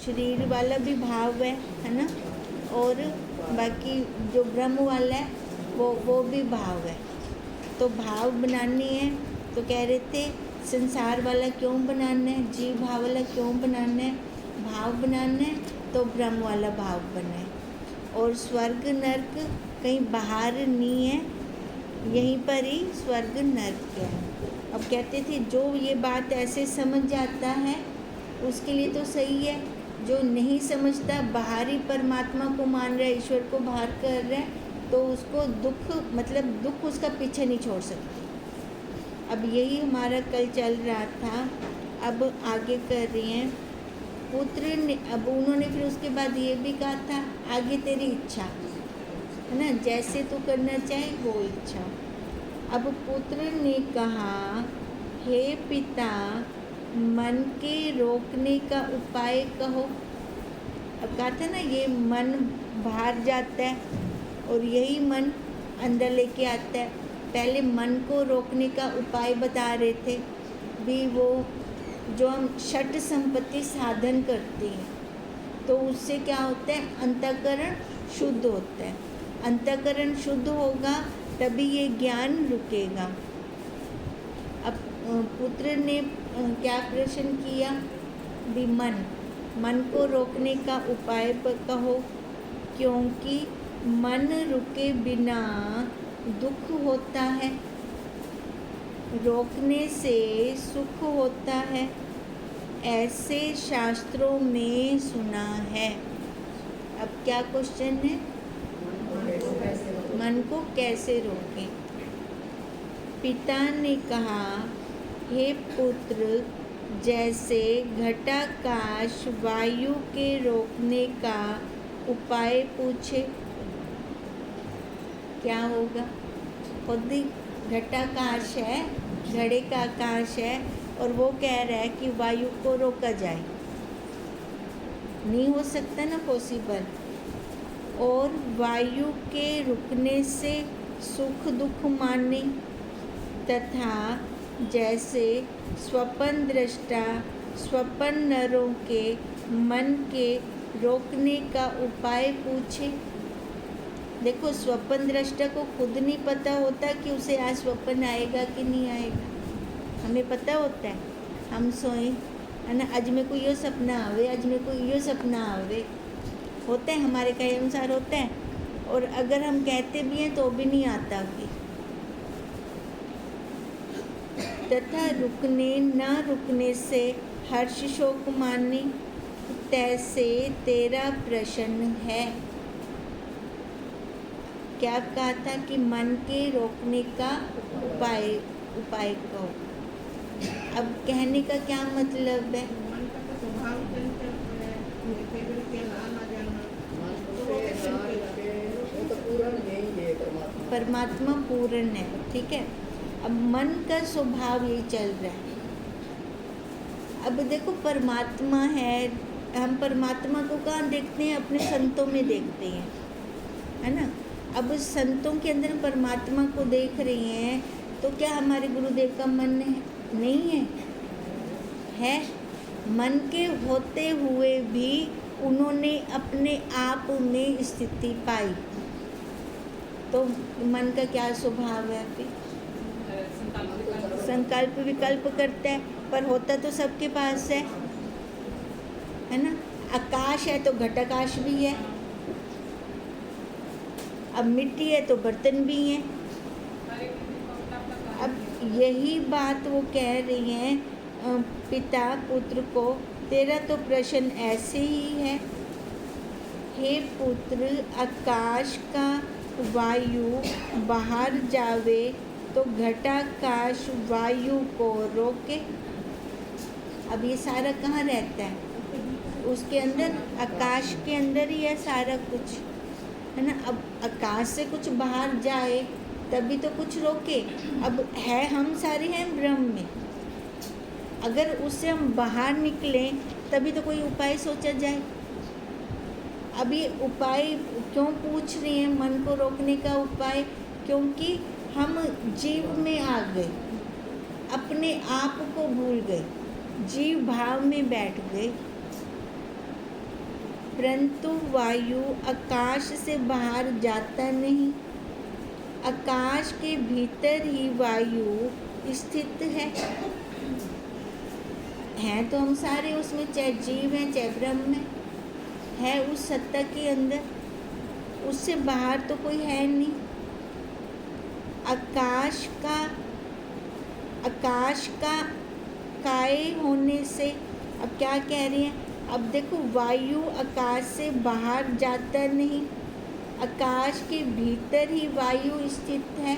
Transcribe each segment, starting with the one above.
शरीर वाला भी भाव है ना, और बाकी जो ब्रह्म वाला है वो भी भाव है। तो भाव बनानी है, तो कह रहे थे संसार वाला क्यों बनाना है, जीव भाव वाला क्यों बनाना है, भाव बनाना है तो ब्रह्म वाला भाव बनाए। और स्वर्ग नर्क कहीं बाहर नहीं है, यहीं पर ही स्वर्ग नर्क है। अब कहते थे जो ये बात ऐसे समझ जाता है उसके लिए तो सही है, जो नहीं समझता बाहरी परमात्मा को मान रहा है, ईश्वर को बाहर कर रहा है, तो उसको दुख उसका पीछे नहीं छोड़ सकती। अब यही हमारा कल चल रहा था, अब आगे कर रही हैं। पुत्र ने, अब उन्होंने फिर उसके बाद ये भी कहा था आगे तेरी इच्छा है ना, जैसे तू करना चाहे वो इच्छा। अब पुत्र ने कहा हे पिता, मन के रोकने का उपाय कहो। अब कहा था ना ये मन बाहर जाता है और यही मन अंदर लेके आता है। पहले मन को रोकने का उपाय बता रहे थे भी, वो जो हम षट संपत्ति साधन करते हैं तो उससे क्या होता है, अंतःकरण शुद्ध होता है। अंतःकरण शुद्ध होगा तभी ये ज्ञान रुकेगा। अब पुत्र ने क्या प्रश्न किया भी, मन को रोकने का उपाय कहो, क्योंकि मन रुके बिना दुख होता है, रोकने से सुख होता है, ऐसे शास्त्रों में सुना है। अब क्या क्वेश्चन है, मन को कैसे रोकें। पिता ने कहा हे पुत्र, जैसे घटाकाश वायु के रोकने का उपाय पूछे, क्या होगा। खुद ही घटाकाश है, घड़े का आकाश है, और वो कह रहा है कि वायु को रोका जाए, नहीं हो सकता ना पॉसिबल। और वायु के रुकने से सुख दुख माने, तथा जैसे स्वपन दृष्टा स्वपन नरों के मन के रोकने का उपाय पूछे। देखो स्वपन दृष्टा को खुद नहीं पता होता कि उसे आज स्वपन आएगा कि नहीं आएगा, हमें पता होता है। हम सोए है ना, आज मेरे को यो सपना आवे, आज मेरे को यो सपना आवे, होता है हमारे कहे अनुसार होता है। और अगर हम कहते भी हैं तो भी नहीं आता कि। तथा रुकने न रुकने से हर्ष शोक माने, तैसे तेरा प्रश्न है। क्या कहा था कि मन के रोकने का उपाय कहो। अब कहने का क्या मतलब है, परमात्मा पूर्ण है, ठीक है। अब मन का स्वभाव ये चल रहा है। अब देखो परमात्मा है, हम परमात्मा को कहाँ देखते हैं, अपने संतों में देखते हैं, है ना। अब संतों के अंदर परमात्मा को देख रही हैं, तो क्या हमारे गुरुदेव का मन है, नहीं है। मन के होते हुए भी उन्होंने अपने आप में स्थिति पाई, तो मन का क्या स्वभाव है, अभी संकल्प विकल्प करता है, पर होता तो सबके पास है ना। आकाश है तो घटाकाश भी है, अब मिट्टी है तो बर्तन भी हैं। अब यही बात वो कह रही हैं पिता पुत्र को, तेरा तो प्रश्न ऐसे ही है। हे पुत्र, आकाश का वायु बाहर जावे तो घटाकाश वायु को रोके। अब ये सारा कहाँ रहता है, उसके अंदर, आकाश के अंदर ही है सारा कुछ, है ना। अब आकाश से कुछ बाहर जाए तभी तो कुछ रोके। अब है, हम सारे हैं ब्रह्म में, अगर उससे हम बाहर निकलें तभी तो कोई उपाय सोचा जाए। अब ये उपाय क्यों पूछ रही हैं, मन को रोकने का उपाय, क्योंकि हम जीव में आ गए, अपने आप को भूल गए, जीव भाव में बैठ गए। परंतु वायु आकाश से बाहर जाता नहीं। आकाश के भीतर ही वायु स्थित है तो हम सारे उसमें, चाहे जीव हैं चाहे ब्रह्म है उस सत्ता के अंदर, उससे बाहर तो कोई है नहीं। आकाश का काय होने से, अब क्या कह रही हैं, अब देखो वायु आकाश से बाहर जाता नहीं, आकाश के भीतर ही वायु स्थित है।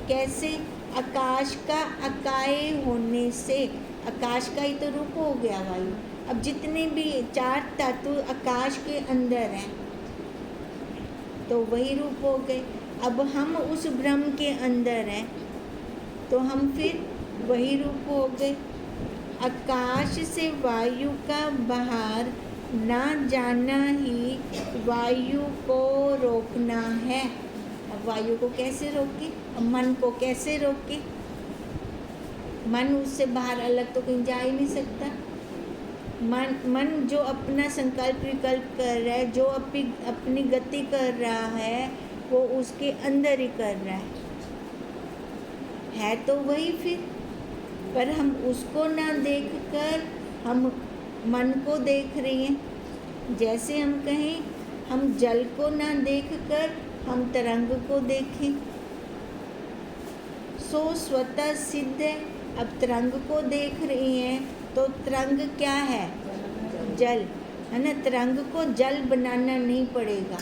कैसे? आकाश का अकाय होने से, आकाश का ही तो रूप हो गया वायु। अब जितने भी 4 धातु आकाश के अंदर हैं तो वही रूप हो गए। अब हम उस ब्रह्म के अंदर हैं तो हम फिर वही रूप हो गए। आकाश से वायु का बाहर ना जाना ही वायु को रोकना है। अब वायु को कैसे रोके? अब मन को कैसे रोके? मन उससे बाहर अलग तो कहीं जा ही नहीं सकता। मन जो अपना संकल्प विकल्प कर रहा है, जो अपनी गति कर रहा है, वो उसके अंदर ही कर रहा है तो वही फिर। पर हम उसको ना देखकर हम मन को देख रहे हैं। जैसे हम कहें, हम जल को ना देखकर हम तरंग को देखें, सो स्वतः सिद्ध है। अब तरंग को देख रहे हैं तो तरंग क्या है? जल है ना। तरंग को जल बनाना नहीं पड़ेगा,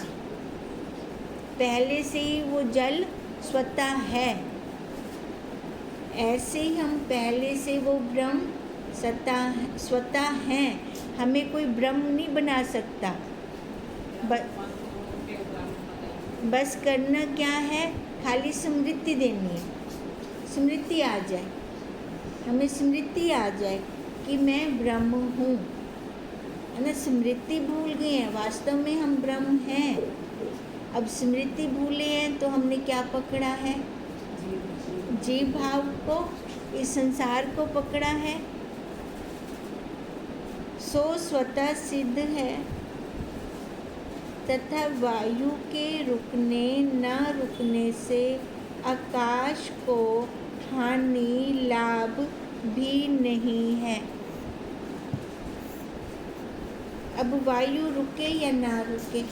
पहले से ही वो जल स्वतः है। ऐसे ही हम पहले से वो ब्रह्म स्वतः हैं, हमें कोई ब्रह्म नहीं बना सकता। बस करना क्या है? खाली स्मृति देनी है, स्मृति आ जाए, हमें स्मृति आ जाए कि मैं ब्रह्म हूँ, है ना। स्मृति भूल गए हैं, वास्तव में हम ब्रह्म हैं। अब स्मृति भूले हैं तो हमने क्या पकड़ा है? जीव भाव को, इस संसार को पकड़ा है। सो स्वतः सिद्ध है तथा वायु के रुकने न रुकने से आकाश को हानि लाभ भी नहीं है। अब वायु रुके या ना रुके,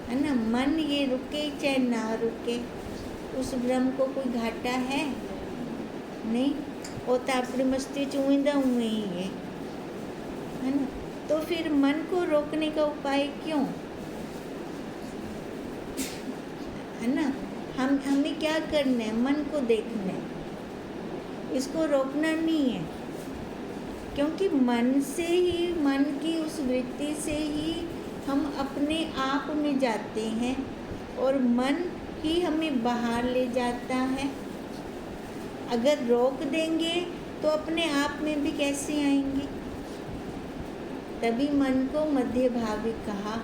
है ना, मन ये रुके चाहे ना रुके, उस ब्रह्म को कोई घाटा है नहीं। वो तो अपनी मस्ती चुईंदा हुए ही है ना। तो फिर मन को रोकने का उपाय क्यों? है ना। हमें क्या करना है? मन को देखना है, इसको रोकना नहीं है। क्योंकि मन से ही, मन की उस वृत्ति से ही हम अपने आप में जाते हैं और मन ही हमें बाहर ले जाता है। अगर रोक देंगे तो अपने आप में भी कैसे आएंगे? तभी मन को मध्य भावी कहा।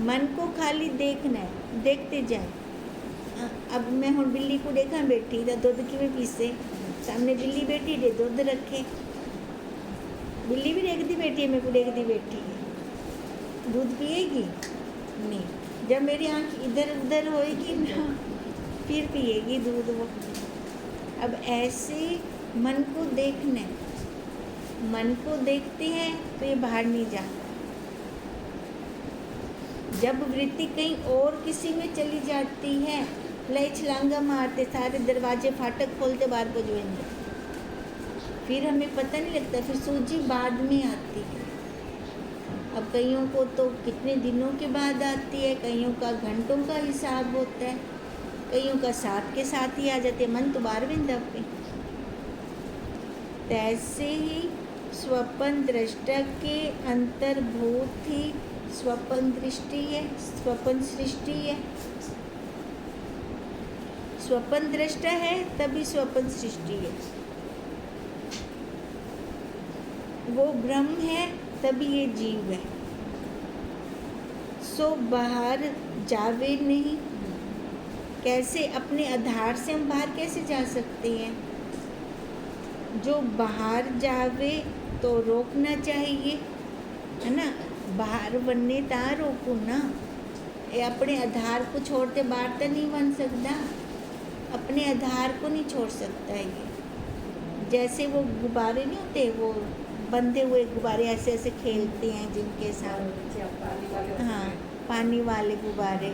मन को खाली देखना है, देखते जाए। अब मैं हूँ बिल्ली को देखा बैठी तो दूध की में पीसे, सामने बिल्ली बैठी दे दूध रखे, बिल्ली भी देखती बैठी है, मेरे को देखती बैठी है, दूध पिएगी नहीं। जब मेरी आँख इधर उधर होएगी ना फिर पिएगी दूध वो। अब ऐसे मन को देखना है, मन को देखते हैं तो ये बाहर नहीं जाता। जब वृत्ति कहीं और किसी में चली जाती है, लय छलांगा मारते, सारे दरवाजे फाटक खोलते बाहर को जोएंगे, फिर हमें पता नहीं लगता, फिर सूझी बाद में आती है। अब कईयों को तो कितने दिनों के बाद आती है, कईयों का घंटों का हिसाब होता है, कईयों का साथ के साथ ही आ जाते हैं। मन तो बार बिंदा पे। तैसे ही स्वपन दृष्टा के अंतर्भूत ही स्वपन दृष्टि है, स्वपन सृष्टि है। स्वपन दृष्टा है तभी स्वपन सृष्टि है। वो ब्रह्म है तभी ये जीव है। सो बाहर जावे नहीं। कैसे? अपने आधार से हम बाहर कैसे जा सकते हैं? जो बाहर जावे तो रोकना चाहिए, है ना। बाहर बनने ता रोकू ना, ये अपने आधार को छोड़ते बाहर तो नहीं बन सकता, अपने आधार को नहीं छोड़ सकता है ये। जैसे वो गुब्बारे नहीं होते, वो बंधे हुए गुब्बारे ऐसे ऐसे खेलते हैं जिनके साथ, हाँ पानी वाले गुब्बारे,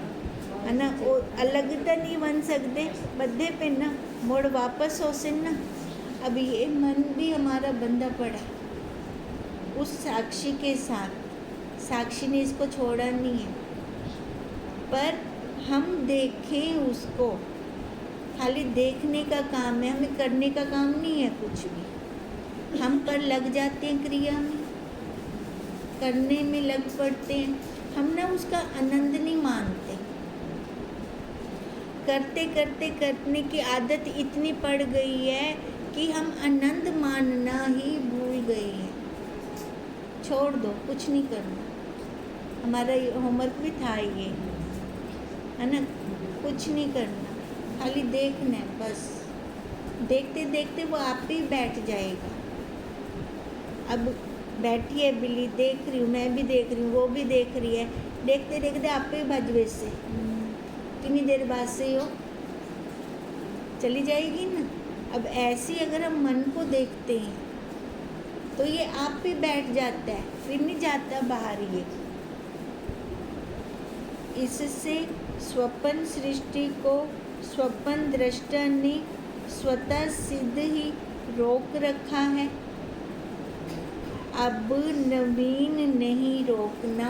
है ना, वो अलग तो नहीं बन सकते, बंधे पे ना मोड़ वापस हो से ना। अब ये मन भी हमारा बंधा पड़ा उस साक्षी के साथ, साक्षी ने इसको छोड़ा नहीं है, पर हम देखें उसको, खाली देखने का काम है, हमें करने का काम नहीं है कुछ भी। हम पर लग जाते हैं क्रिया में, करने में लग पड़ते हैं, हम ना उसका आनंद नहीं मानते। करते करते करने की आदत इतनी पड़ गई है कि हम आनंद मानना ही भूल गए हैं। छोड़ दो, कुछ नहीं करना, हमारा होमवर्क भी था ये, है ना, कुछ नहीं करना, खाली देखना है बस। देखते देखते वो आप ही बैठ जाएगा। अब बैठी है बिल्ली, देख रही हूँ, मैं भी देख रही हूँ, वो भी देख रही है, देखते देखते आप ही भजवे से कितनी देर बाद से हो चली जाएगी ना। अब ऐसे अगर हम मन को देखते हैं तो ये आप भी बैठ जाता है, फिर नहीं जाता बाहर ये। इससे स्वप्न सृष्टि को स्वप्न दृष्टा ने स्वतः सिद्ध ही रोक रखा है, अब नवीन नहीं रोकना।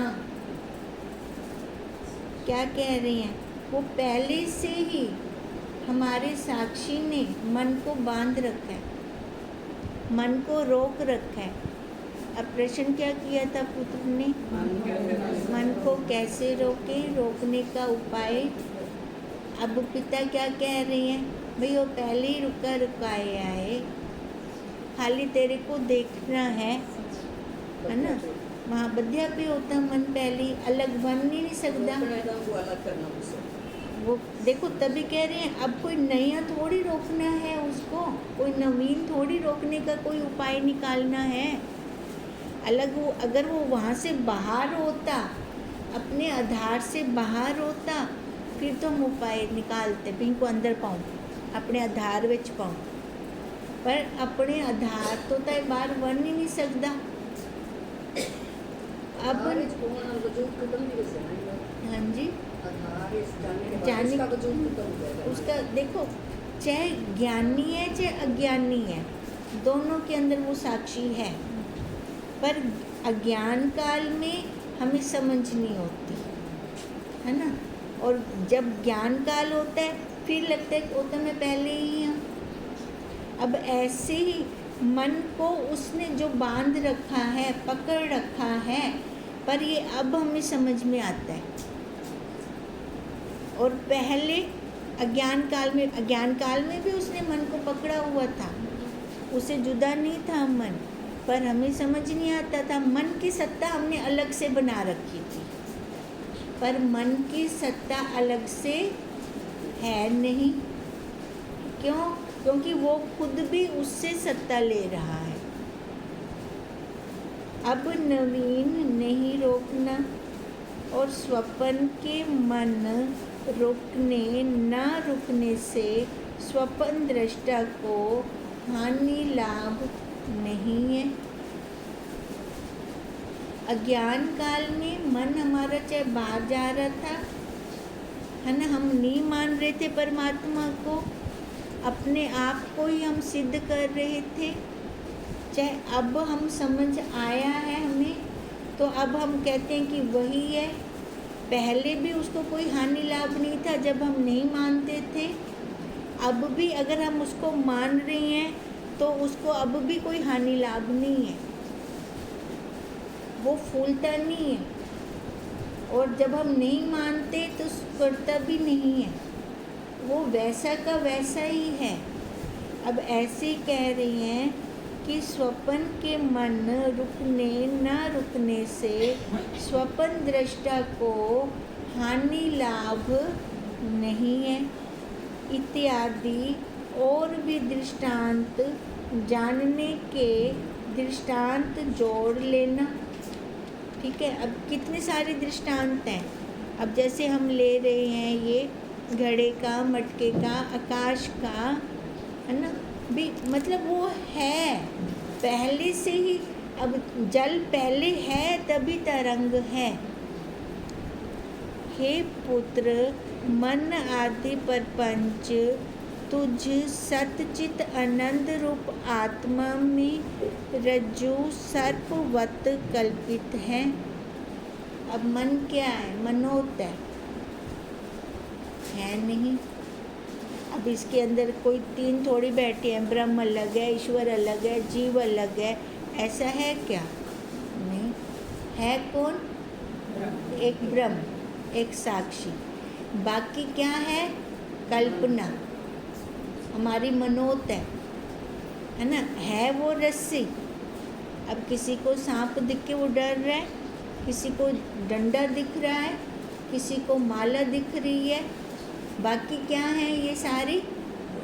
क्या कह रहे हैं, वो पहले से ही हमारे साक्षी ने मन को बांध रखा है, मन को रोक रखा है। अब प्रश्न क्या किया था पुत्र ने, मन को कैसे रोके, रोकने का उपाय। अब पिता क्या कह रहे हैं, भाई वो पहले ही रुका रुकाया है, खाली तेरे को देखना है ना। वहाँ बध्या पे होता मन पहले ही, अलग बन नहीं सकता वो। देखो तभी कह रहे हैं, अब कोई नया थोड़ी रोकना है उसको, कोई नवीन थोड़ी रोकने का कोई उपाय निकालना है अलग। वो अगर वो वहाँ से बाहर होता, अपने आधार से बाहर होता, फिर तो हम उपाय निकालते, फिर इनको अंदर पाऊँ, अपने आधार विच पाऊँ, पर अपने आधार तो तय बाहर बन ही नहीं सकता। अब हाँ जी, जाने उसका देखो, चाहे ज्ञानी है चाहे अज्ञानी है, दोनों के अंदर वो साक्षी है, पर अज्ञान काल में हमें समझ नहीं होती है ना। और जब ज्ञान काल होता है फिर लगता है कि वो तो मैं पहले ही हूँ। अब ऐसे ही मन को उसने जो बांध रखा है, पकड़ रखा है, पर ये अब हमें समझ में आता है। और पहले अज्ञान काल में भी उसने मन को पकड़ा हुआ था, उसे जुदा नहीं था मन, पर हमें समझ नहीं आता था। मन की सत्ता हमने अलग से बना रखी थी, पर मन की सत्ता अलग से है नहीं। क्यों? क्योंकि वो खुद भी उससे सत्ता ले रहा है। अब नवीन नहीं रोकना, और स्वप्न के मन रुकने ना रुकने से स्वप्न दृष्टा को हानि लाभ नहीं है। अज्ञान काल में मन हमारा चाहे बाहर जा रहा था, है ना, हम नहीं मान रहे थे परमात्मा को, अपने आप को ही हम सिद्ध कर रहे थे। चाहे अब हम समझ आया है हमें, तो अब हम कहते हैं कि वही है। पहले भी उसको कोई हानि लाभ नहीं था जब हम नहीं मानते थे। अब भी अगर हम उसको मान रहे हैं तो उसको अब भी कोई हानि लाभ नहीं है, वो फूलता नहीं है। और जब हम नहीं मानते तो करता भी नहीं है, वो वैसा का वैसा ही है। अब ऐसे कह रही हैं कि स्वप्न के मन रुकने ना रुकने से स्वप्न दृष्टा को हानि लाभ नहीं है, इत्यादि और भी दृष्टांत। जानने के दृष्टांत जोड़ लेना। ठीक है। अब कितने सारे दृष्टांत हैं। अब जैसे हम ले रहे हैं ये घड़े का, मटके का, आकाश का, है ना, भी मतलब वो है पहले से ही। अब जल पहले है तभी तरंग है। हे पुत्र, मन आदि प्रपंच तुझ सतचित आनंद रूप आत्मा में रज्जु सर्पवत कल्पित है। अब मन क्या है? मनोत है नहीं। अब इसके अंदर कोई तीन थोड़ी बैठे हैं, ब्रह्म अलग है, ईश्वर अलग है, जीव अलग है, ऐसा है क्या? नहीं है। कौन? एक ब्रह्म, एक साक्षी। बाकी क्या है? कल्पना, हमारी मनोत है ना। है वो रस्सी। अब किसी को सांप दिख के वो डर रहा है, किसी को डंडा दिख रहा है, किसी को माला दिख रही है। बाकी क्या है? ये सारी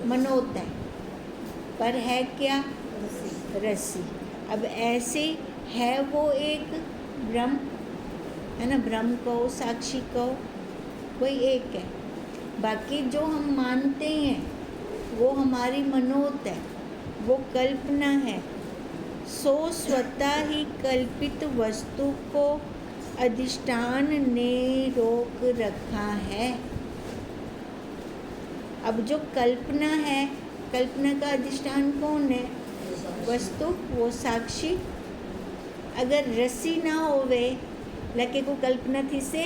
मनोत है, पर है क्या? रस्सी। अब ऐसे है वो एक ब्रह्म, है ना, ब्रह्म कहो, साक्षी कहो, वही एक है। बाकी जो हम मानते हैं वो हमारी मनोत है, वो कल्पना है। सो स्वतः ही कल्पित वस्तु को अधिष्ठान ने रोक रखा है। अब जो कल्पना है, कल्पना का अधिष्ठान कौन है? वस्तु, वो साक्षी। अगर रस्सी ना होवे, लके को कल्पना थी से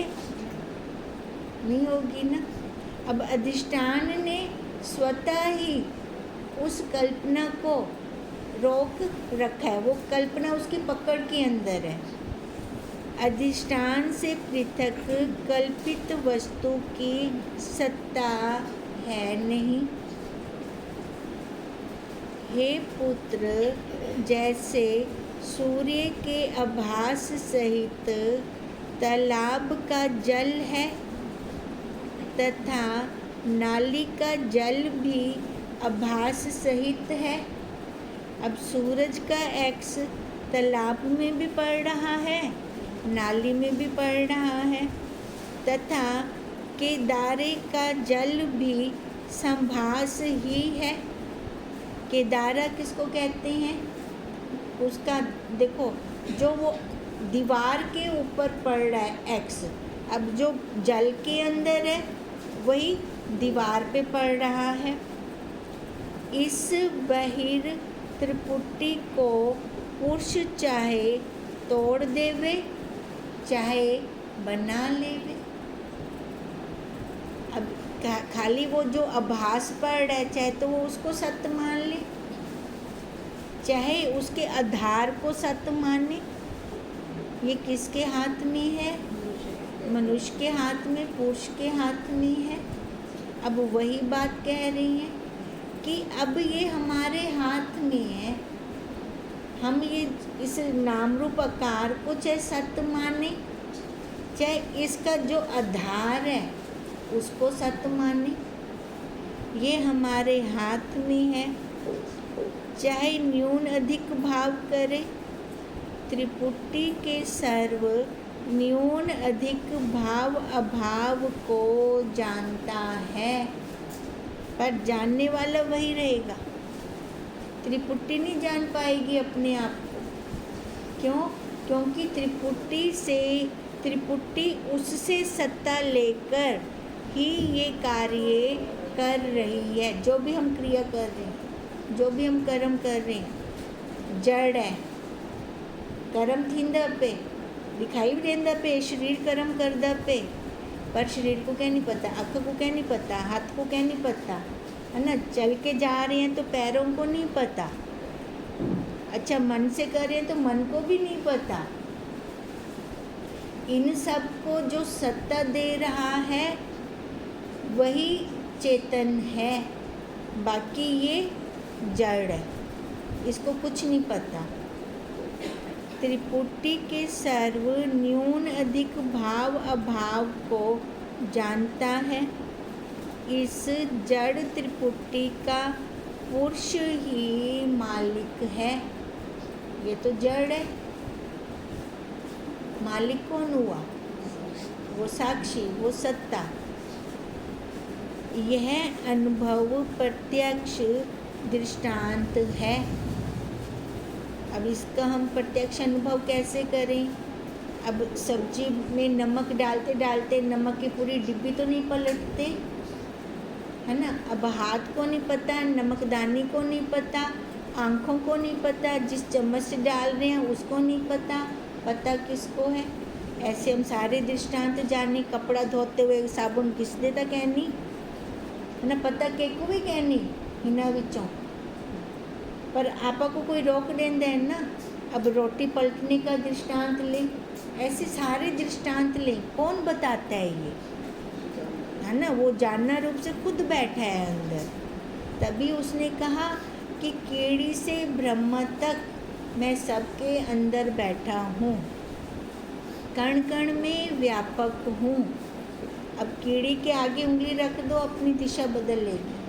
नहीं होगी ना। अब अधिष्ठान ने स्वतः ही उस कल्पना को रोक रखा है, वो कल्पना उसकी पकड़ के अंदर है। अधिष्ठान से पृथक कल्पित वस्तु की सत्ता है नहीं। हे पुत्र, जैसे सूर्य के आभास सहित तालाब का जल है तथा नाली का जल भी आभास सहित है। अब सूरज का एक्स तालाब में भी पड़ रहा है, नाली में भी पड़ रहा है, तथा केदारे का जल भी संभास ही है। केदारा किसको कहते हैं? उसका देखो, जो वो दीवार के ऊपर पड़ रहा है एक्स, अब जो जल के अंदर है वही दीवार पे पड़ रहा है। इस बहिर त्रिपुटी को पुरुष चाहे तोड़ देवे, चाहे बना लेवे। अब खाली वो जो आभास पड़ रहा है, चाहे तो वो उसको सत्य मान ले, चाहे उसके आधार को सत्य माने। ये किसके हाथ में है? मनुष्य के हाथ में, पुरुष के हाथ में है। अब वही बात कह रही हैं कि अब ये हमारे हाथ में है। हम ये इस नाम रूप आकार को चाहे सत्य माने, चाहे इसका जो आधार है उसको सत्य माने, ये हमारे हाथ में है। चाहे न्यून अधिक भाव करे, त्रिपुटी के सर्व न्यून अधिक भाव अभाव को जानता है, पर जानने वाला वही रहेगा। त्रिपुटी नहीं जान पाएगी अपने आप को। क्यों? क्योंकि त्रिपुटी उससे सत्ता लेकर ही ये कार्य कर रही है। जो भी हम क्रिया कर रहे हैं, जो भी हम कर्म कर रहे हैं, जड़ है। कर्म थींदा पे दिखाई भी देंदा पे, शरीर कर्म करदा पे, पर शरीर को क्या नहीं पता, आँख को क्या नहीं पता, हाथ को क्या नहीं पता, है ना। चल के जा रहे हैं तो पैरों को नहीं पता। अच्छा, मन से कर रहे हैं तो मन को भी नहीं पता। इन सब को जो सत्ता दे रहा है वही चेतन है, बाकी ये जड़ है, इसको कुछ नहीं पता। त्रिपुटी के सर्व न्यून अधिक भाव अभाव को जानता है। इस जड़ त्रिपुटी का पुरुष ही मालिक है। ये तो जड़ है, मालिक कौन हुआ? वो साक्षी, वो सत्ता। यह अनुभव प्रत्यक्ष दृष्टांत है। अब इसका हम प्रत्यक्ष अनुभव कैसे करें? अब सब्जी में नमक डालते डालते नमक की पूरी डिब्बी तो नहीं पलटते, है ना। अब हाथ को नहीं पता, नमकदानी को नहीं पता, आँखों को नहीं पता, जिस चम्मच से डाल रहे हैं उसको नहीं पता, पता किसको है? ऐसे हम सारे दृष्टांत जाने। कपड़ा धोते हुए साबुन किस देता कहनी, है ना, पता के को भी कहनी हिना विचों, पर आपा को कोई रोक देंदा है ना। अब रोटी पलटने का दृष्टांत लें, ऐसे सारे दृष्टांत लें, कौन बताता है ये, है ना। वो जानना रूप से खुद बैठा है अंदर। तभी उसने कहा कि कीड़ी से ब्रह्म तक मैं सबके अंदर बैठा हूँ, कण कण में व्यापक हूँ। अब कीड़ी के आगे उंगली रख दो, अपनी दिशा बदल लेगी।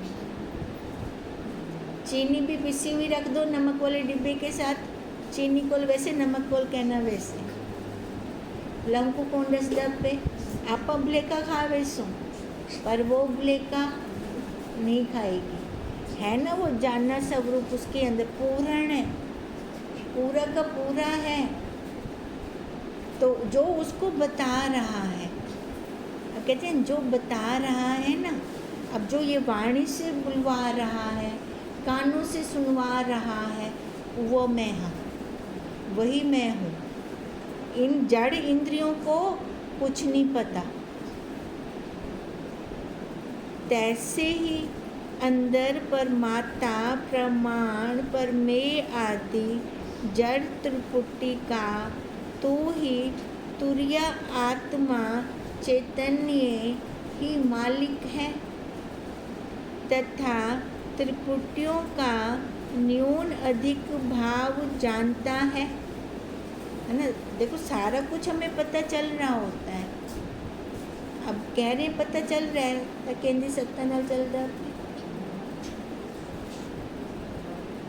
चीनी भी पिसी हुई रख दो नमक वाले डिब्बे के साथ, चीनी को वैसे नमक को कहना वैसे। लंकु कौन रस दब पे आप भलेका खा वैसो, पर वो भलेका नहीं खाएगी, है ना। वो जानना स्वरूप उसके अंदर पूर्ण है, पूरा का पूरा है। तो जो उसको बता रहा है, कहते हैं जो बता रहा है ना, अब जो ये वाणी से बुलवा रहा है, कानों से सुनवा रहा है, वो मैं हूँ, वही मैं हूँ। इन जड़ इंद्रियों को कुछ नहीं पता। तैसे ही अंदर परमात्मा प्रमाण परमेय आदि जड़ त्रिपुटी का तू ही तुर्य आत्मा चैतन्य ही मालिक है, तथा त्रिपुटियों का न्यून अधिक भाव जानता है ना। देखो सारा कुछ हमें पता चल रहा होता है। अब कह रहे पता चल रहा है तो केंद्रीय सत्ता न चल रहा।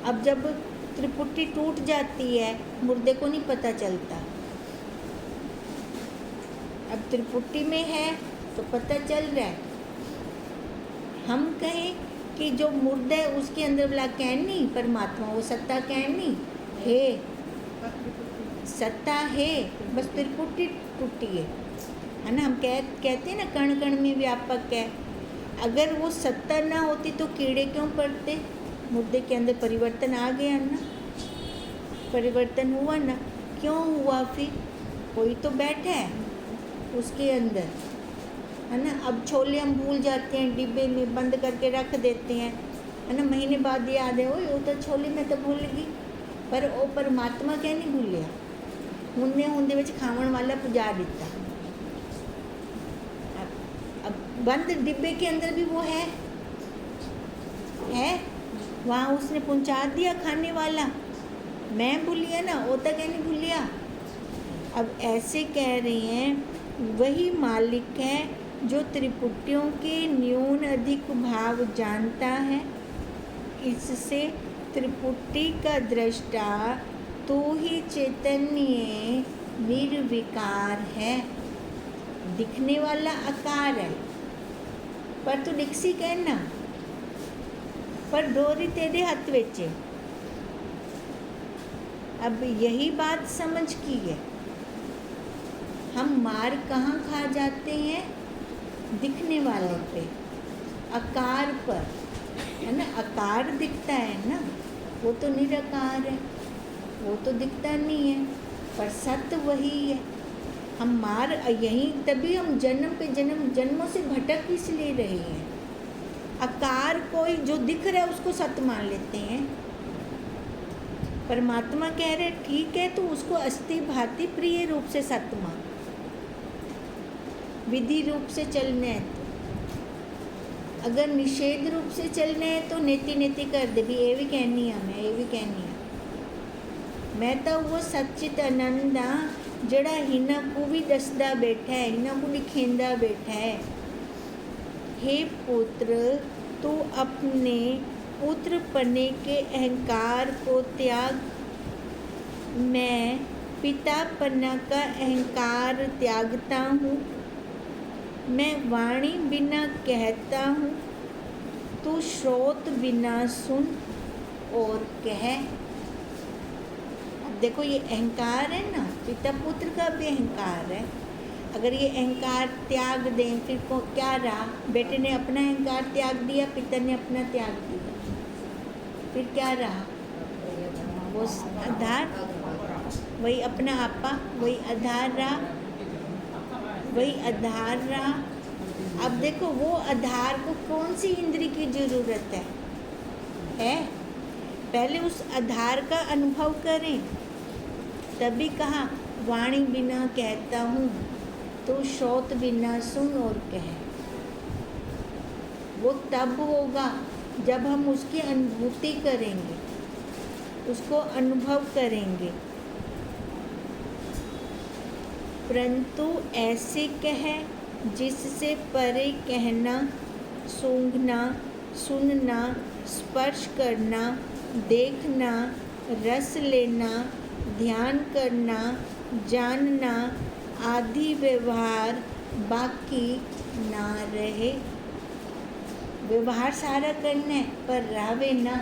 अब जब त्रिपुटी टूट जाती है, मुर्दे को नहीं पता चलता। अब त्रिपुटी में है तो पता चल रहा है। हम कहें कि जो मुर्दा है उसके अंदर वाला कहनी परमात्मा, वो सत्ता कहनी है, सत्ता है, बस त्रिपुटी टूटी है ना। हम कहते हैं ना कण कण में व्यापक है। अगर वो सत्ता ना होती तो कीड़े क्यों पड़ते? मुर्दे के अंदर परिवर्तन आ गया ना, परिवर्तन हुआ ना। क्यों हुआ? फिर कोई तो बैठा है उसके अंदर, है ना। अब छोले हम भूल जाते हैं, डिब्बे में बंद करके रख देते हैं, है ना। महीने बाद याद है, वो तो छोले में तो भूल गई, पर वो परमात्मा क्या नहीं भूलिया, हुंदे हुंदे विच खावन वाला पुजा दिता। अब बंद डिब्बे के अंदर भी वो है वहाँ उसने पहुँचा दिया खाने वाला। मैं भूलिया ना, वो तो क्या नहीं भूलिया। अब ऐसे कह रही हैं वही मालिक है जो त्रिपुटियों के न्यून अधिक भाव जानता है। इससे त्रिपुटी का दृष्टा तू ही चैतन्य निर्विकार है। दिखने वाला आकार है, पर तू दिखसी कहना, पर डोरी तेरे हाथ विच है। अब यही बात समझ की है। हम मार कहाँ खा जाते हैं? दिखने वाले पे, आकार पर, है ना। आकार दिखता है ना, वो तो निराकार है, वो तो दिखता नहीं है, पर सत्य वही है। हम मार यहीं, तभी हम जन्म पे जन्म, जन्मों से भटक इसलिए रहे हैं। आकार कोई जो दिख रहा है उसको सत्य मान लेते हैं। परमात्मा कह रहे ठीक है, तो उसको अस्थि भांति प्रिय रूप से सत्य मान, विधि रूप से चलना है तो। अगर निषेध रूप से चलना है तो नेति नेति कर दे भी, ये भी कहनी है मैं, ये भी कहनी है मैं। तो वो सच्चित आनंद हाँ जड़ा हिना को भी दसदा बैठा है, हिना को दिखेंदा बैठा है। हे पुत्र, तू अपने पुत्र पने के अहंकार को त्याग। मैं पितापना का अहंकार त्यागता हूँ, मैं वाणी बिना कहता हूँ, तू श्रोत बिना सुन और कह। अब देखो ये अहंकार है ना, पिता पुत्र का भी अहंकार है। अगर ये अहंकार त्याग दें फिर को क्या रहा? बेटे ने अपना अहंकार त्याग दिया, पिता ने अपना त्याग दिया, फिर क्या रहा? वो आधार, वही अपना आपा, वही आधार रहा, वही आधार रहा। अब देखो वो आधार को कौन सी इंद्री की जरूरत है? पहले उस आधार का अनुभव करें, तभी कहा वाणी बिना कहता हूँ, तो श्रोत बिना सुन और कह। वो तब होगा जब हम उसकी अनुभूति करेंगे, उसको अनुभव करेंगे। परंतु ऐसे कह जिससे परे कहना, सूंघना, सुनना, स्पर्श करना, देखना, रस लेना, ध्यान करना, जानना आदि व्यवहार बाकी ना रहे। व्यवहार सारा करना है पर रहे ना।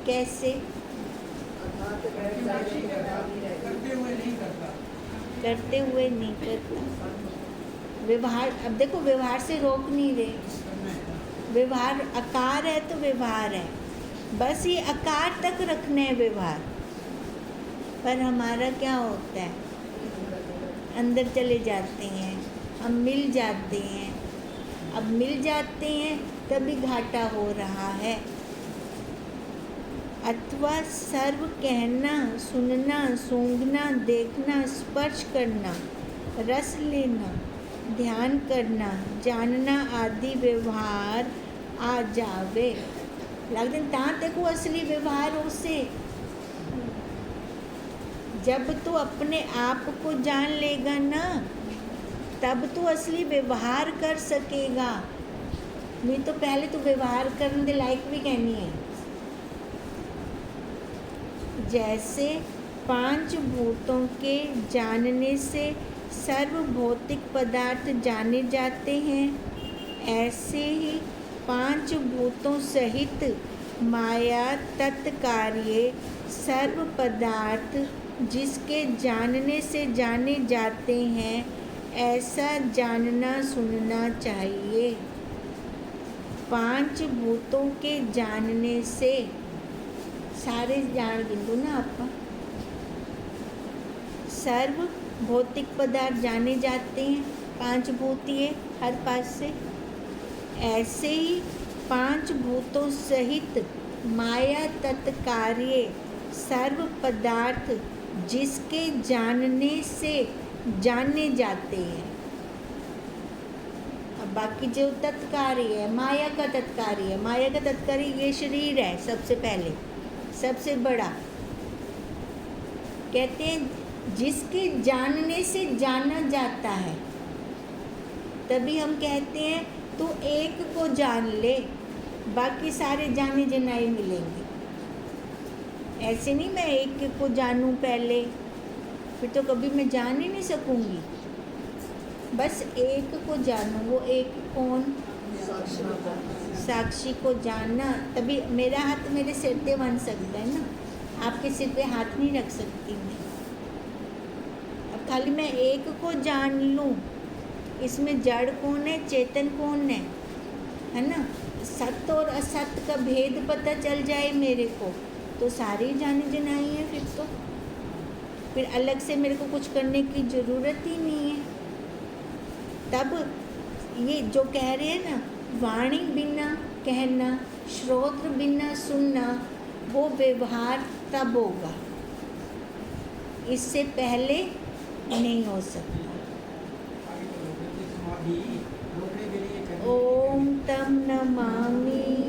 कैसे? करते हुए नहीं करता। व्यवहार, अब देखो व्यवहार से रोक नहीं रहे। व्यवहार आकार है तो व्यवहार है, बस ये आकार तक रखना है व्यवहार। पर हमारा क्या होता है? अंदर चले जाते हैं, हम मिल जाते हैं। अब मिल जाते हैं तभी घाटा हो रहा है। अथवा सर्व कहना, सुनना, सूंघना, देखना, स्पर्श करना, रस लेना, ध्यान करना, जानना आदि व्यवहार आ जावे। लेकिन ता देखो असली व्यवहार उसे, जब तू अपने आप को जान लेगा ना, तब तू असली व्यवहार कर सकेगा। नहीं तो पहले तू व्यवहार करने के लायक भी कहनी है। जैसे 5 भूतों के जानने से सर्व भौतिक पदार्थ जाने जाते हैं, ऐसे ही 5 भूतों सहित माया तत्कार्य सर्व पदार्थ जिसके जानने से जाने जाते हैं, ऐसा जानना सुनना चाहिए। 5 भूतों के जानने से, सारे जान बिंदु ना आपका, सर्व भौतिक पदार्थ जाने जाते हैं, 5 भूत ये हर पास से। ऐसे ही 5 भूतों सहित माया तत्कार्य सर्व पदार्थ जिसके जानने से जाने जाते हैं। अब बाकी जो तत्कार्य है, माया का तत्कार्य है, माया का तत्कार्य ये शरीर है सबसे पहले, सबसे बड़ा। कहते हैं जिसके जानने से जाना जाता है, तभी हम कहते हैं तू एक को जान ले, बाकी सारे जाने जनाए मिलेंगे। ऐसे नहीं मैं एक को जानूं पहले, फिर तो कभी मैं जान ही नहीं सकूंगी। बस एक को जानूं, वो एक कौन? साक्षी को जानना, तभी मेरा हाथ मेरे सिर पे बन सकता है ना, आपके सिर पे हाथ नहीं रख सकती मैं। अब खाली मैं एक को जान लूं, इसमें जड़ कौन है, चेतन कौन है ना? सत्य और असत्य का भेद पता चल जाए मेरे को, तो सारी जाने जनाई है। फिर अलग से मेरे को कुछ करने की ज़रूरत ही नहीं है। तब ये जो कह रहे हैं ना, वाणी बिना कहना, श्रोत्र बिना सुनना, वो व्यवहार तब होगा, इससे पहले नहीं हो सकता। ओम तम नमामि